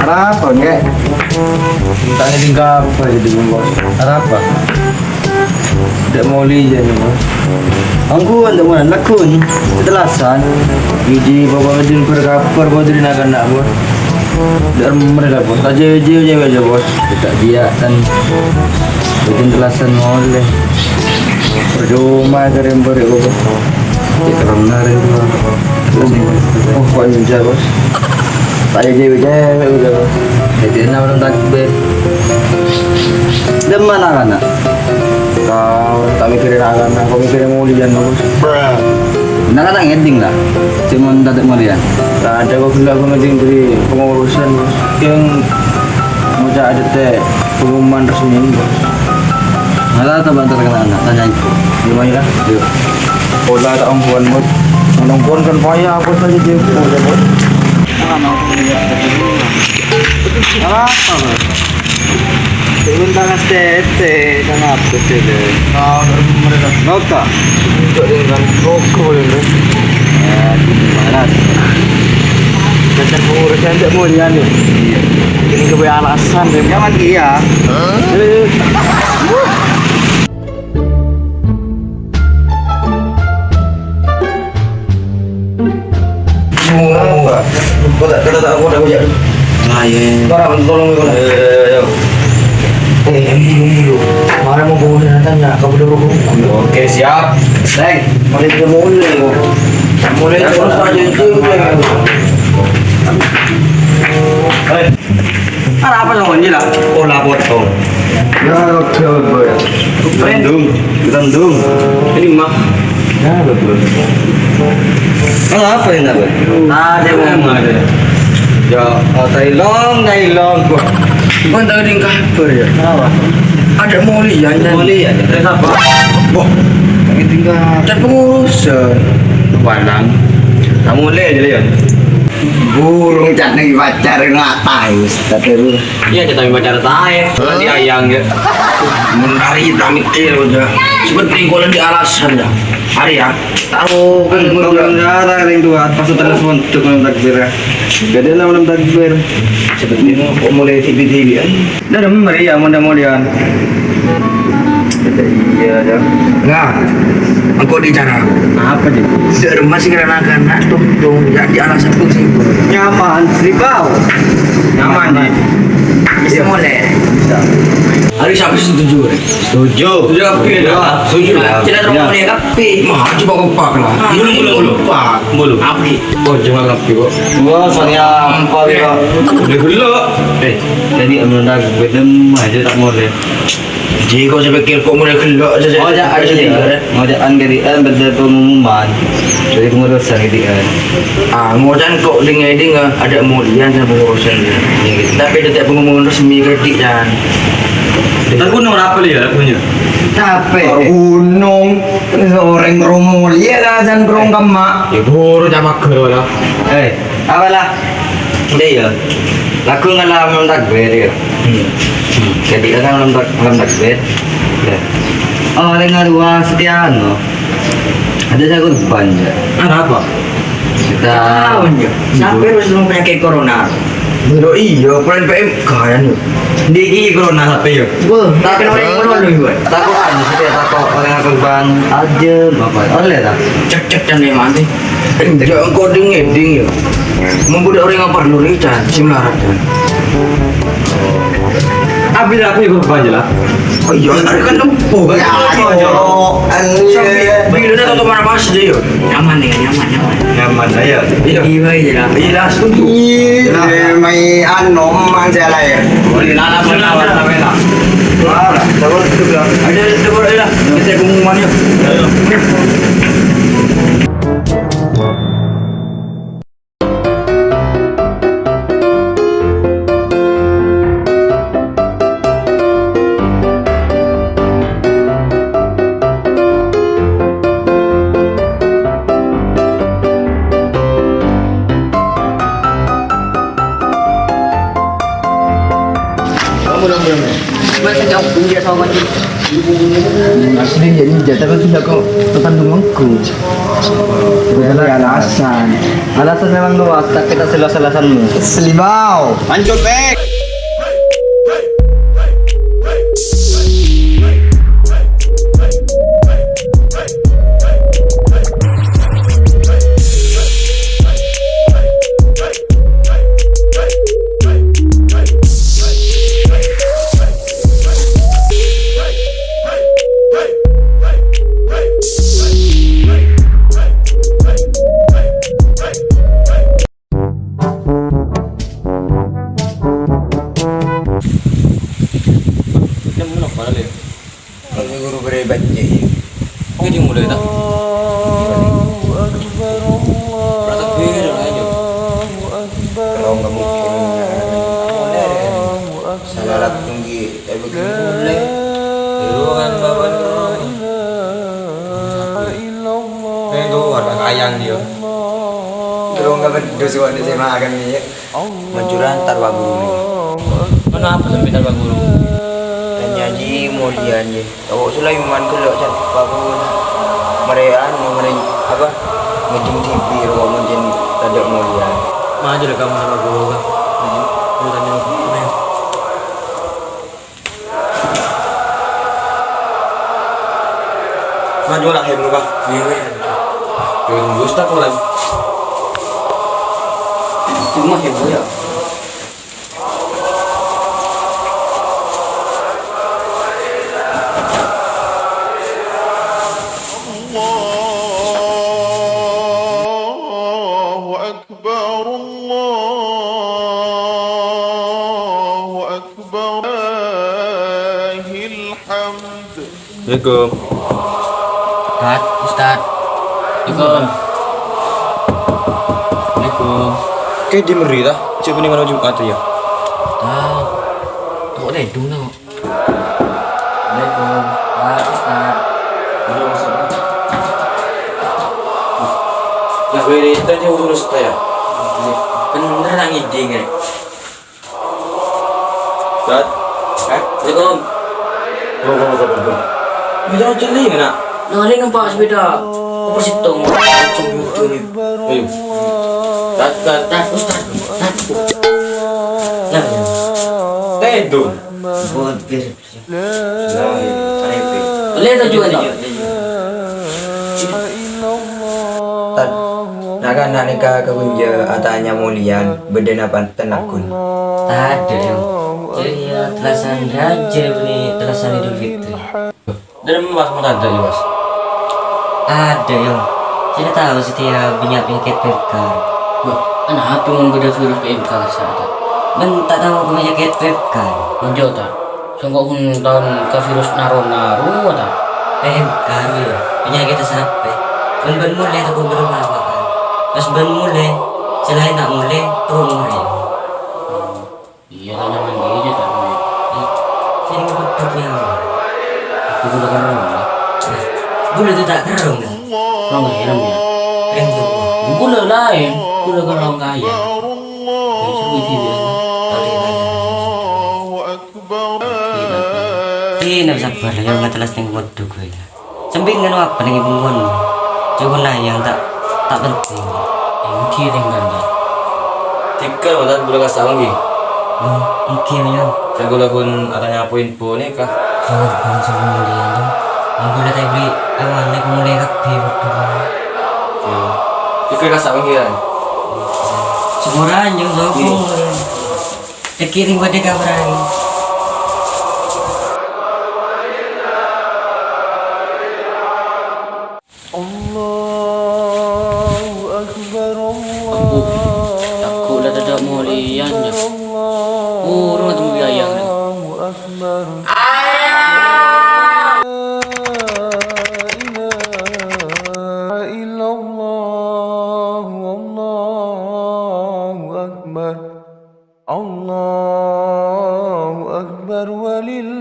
Apa enggak? Tak ngeding apa jadi bos? Apa? Tidak mau lihat ya bos. Angku anda mana lakun? Ketelasan. Iji bawa ngeding perkapar bos dari nak bos. Dan mereka bos. Aja aja bos. Tak dia dan bikin telasan oleh. Percuma kerem beri bos. Kita ramnar itu. Oh, kok ini bos? Tak aja udah bos. Jadi nama orang takbir. Dan mana kan? Kau tak mikirin anak, kau mikirin mulian bos. Nak kata ngeding lah. Cuma tak mulian. Tak ada kau bilang aku ngeding beri pengurusan bos. Yang mau ada teh pengumuman resmi bos. Nggak tahu bantu terkenal anak. Tanya info. Gimana kan? Yuk. Pola tak ampuan bos. Menampuan kan payah apa saja dia bos. Apa bos? Sebentar stete, kenapa sih deh? Kau mereka Nota. untuk dengan rokok ini. Gimana? Macam pengurusan tak mulian ni. Ini kebanyakan alasan deh. Jangan iya. Apa? Kau tak aku dah banyak. Lain. Orang tolong kau. Mulu. Mana mau bawa tanya kau berdua Oke siap. Neng, Mari kita mulai kau. Mulai terus aja itu. ada apa sama ini lah? Pola potong. Ya, oke, oke. Gandum. Ini mah. Ya betul. Kalau apa ini apa? Ada mau ada. Ya, Tailong. kau tak ada kabar ya? Kenapa? Ada mulian dan Mulian. Terus apa? Wah, Lagi tinggal. dan pengurusan. Padang. Kamu lihat aja lihat. Burung cat nih pacar ngatai, tapi lu. Iya, kita baca tae. Di ayang ya. Mencari tak mikir aja. Sepenting kau di alasan dah. Hari ya. Tahu kan negara yang dua pas telepon untuk malam takbir. Gede lah malam takbir. Seperti itu kau mulai TV kan. Dah meriah mudah-mudahan. Iya dah. Nah, engkau bicara. Apa sih? Sudah masih kanak-kanak tuh di alasan pun sih. Nyaman Sribau. Nyaman nih. Bisa mulai. Hari siapa setuju? Setuju. Setuju apa ya? Setuju lah. Tidak ada Ya. orang yang kapi. Mah coba kompak lah. Belum. Kompak. Belum. Api. Oh cuma kapi kok. Wah, saya apa ya? Udah belum. Jadi malam takbir dem aja tak boleh. Jadi kau saya pikir kau mulai gelak saja. Oh, ada ngojaan gadian benda pengumuman. Jadi pengurusan gadian. Ngojan kok dengar ada mulian dan pengurusan dia. Tapi ada pengumuman resmi kedik dan. Kita gunung apa ya punya? Tapi Gunung. orang romo ya lah dan berong kama. Ya buru jamak lah. Apalah? Dia ya. Laku ngalah malam takbir ya. Jadi kan malam takbir. Ya. Oh, dengan dua setiaan no. Ada saya kurban ya. Ada apa? Kita Sampai harus penyakit corona. Bro iya, peran PMK kan yuk. Digi corona sampai yo. Wah, tak kena orang yang mana lu buat? Takut anu setiap takut orang kurban aja bapak. Oleh tak? Cek dan yang mati. Jangan kau dingin ya. Membudak orang yang perlu rican, simlarat kan. Ambil aku ikut kurban aja lah. Oh iya, ada kan lempo. Bila dah tahu mana pas dia yuk. Nyaman nih, Nyaman aja. Iya aja lah. Iya setuju. May ano man saya lah ya. Boleh nana benar benar. Wah, double juga. Ada double lah. Kita pengumuman yuk. Masa jauh dia sama mandi. Asli jadi jatah kan tidak kau tekan rumahku. Ada alasan. Alasan memang luas, tak kita selas-alasanmu. Selimau. Hancur pek. Kami guru beri banjir. Oke dimulai tak. Rasa biru aja. Kalau nggak mungkin boleh. Salah tinggi tapi boleh. Itu kan bapak itu warna ayang dia. Kalau nggak berdua suara di sini akan nih. Majuran tarwa guru. Kenapa sampai tak guru? Nyanyi mulia nyi. Tahu Sulaiman kalau cat bangun mereka apa ngejing TV rumah mungkin ada mulia. Maju deh kamu sama guru kan. Maju. Lu tanya apa? Maju lah kayak dulu kah? Iya. Tunggu Ustaz pulang. Cuma heboh ya. الله أكبر الله أكبر لله الحمد. Assalamualaikum. Ustaz. Assalamualaikum. Assalamualaikum. Kayak di meri dah. Cik ni mana Jumat tu ya? Tahu. Kau dah dulu nak. Assalamualaikum. Ustaz. Nak beri tadi urus saya. Bener nak ngide kan? Ustaz. Assalamualaikum. Bila jeli nak? Nari nampak sepeda. Apa situng? Macam butuh ni. Ayo. Tak Ustaz. Nah, Tedun. Buat biar. boleh tak jual tak? Tad. Nakan nak nikah ke kunja atanya mulian berdena pantan akun. Tak ada yang. Jadi ya telasan raja ni telasan Idul Fitri. Dari mas mau ada ya mas? Ada yang. Saya tahu setiap punya penyakit PMK. Anak apa yang beda virus PMK sahaja? Men tak tahu penyakit PMK. Menjauh tak? Sungguh pun tahun ke virus naru tak? PMK ya. Penyakit sampai. Ben mulai tak belum apa kan? Pas ben mulai, selain tak mulai, tuh mulai. Iya lah nyaman dia tak mulai. Saya ni betulnya. Itu kan orang. Bulu tu tak kerong dah. Orang kaya ya. Kering tu. Bulu lain. Bulu kan orang kaya. Sebut dia. Nak sabar lah yang ngatalas ning bodoh gue. Sembing kan apa ning bungon. Cuman lah yang tak penting. Yang kiring kan dah. Tiga wadah boleh kasih lagi. Mungkin ya. Saya gula pun adanya apa info ni kah? Sangat bangsa kemudian tu. Yang boleh tak beri awan nak mulai kapi bodoh. Tiga kasih lagi kan? Semuran yang sokong. Terkiring pada kabaran. Allahu Akbar Takutlah tak ada mulian je. Oh, rumah tu biayang ni. Allahu Akbar. Allahu Akbar walillah